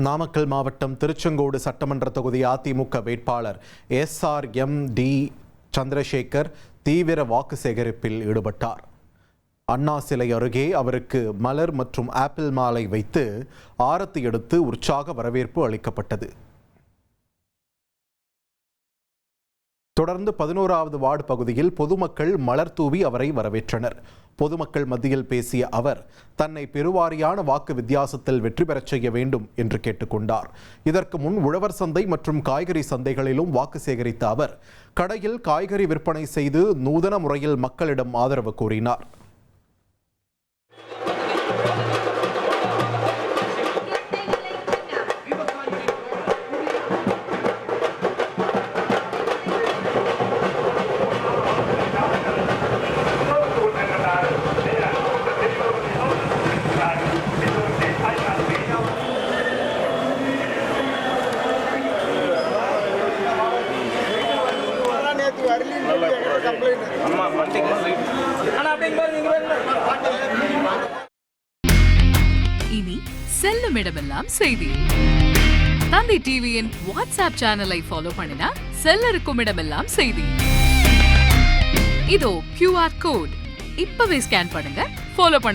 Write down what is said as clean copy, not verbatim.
நாமக்கல் மாவட்டம் திருச்செங்கோடு சட்டமன்ற தொகுதி அதிமுக வேட்பாளர் SRMD சந்திரசேகர் தீவிர வாக்கு சேகரிப்பில் ஈடுபட்டார். அண்ணா சிலை அருகே அவருக்கு மலர் மற்றும் ஆப்பிள் மாலை வைத்து ஆரத்தி எடுத்து உற்சாக வரவேற்பு அளிக்கப்பட்டது. தொடர்ந்து 11வது வார்டு பகுதியில் பொதுமக்கள் மலர் தூவி அவரை வரவேற்றனர். பொதுமக்கள் மத்தியில் பேசிய அவர் தன்னை பெருவாரியான வாக்கு வித்தியாசத்தில் வெற்றி பெறச் செய்ய வேண்டும் என்று கேட்டுக்கொண்டார். இதற்கு முன் உழவர் சந்தை மற்றும் காய்கறி சந்தைகளிலும் வாக்கு சேகரித்த அவர் கடையில் காய்கறி விற்பனை செய்து நூதன முறையில் மக்களிடம் ஆதரவு கோரினார். இனி செல்லும் இடமெல்லாம் செய்தி. தந்தி டிவியின் வாட்ஸ்அப் சேனலை ஃபாலோ பண்ணினா செல்ல இருக்கும் இடமெல்லாம் செய்தி. இதோ QR கோட் இப்பவே ஸ்கேன் பண்ணுங்க, ஃபாலோ பண்ணுங்க.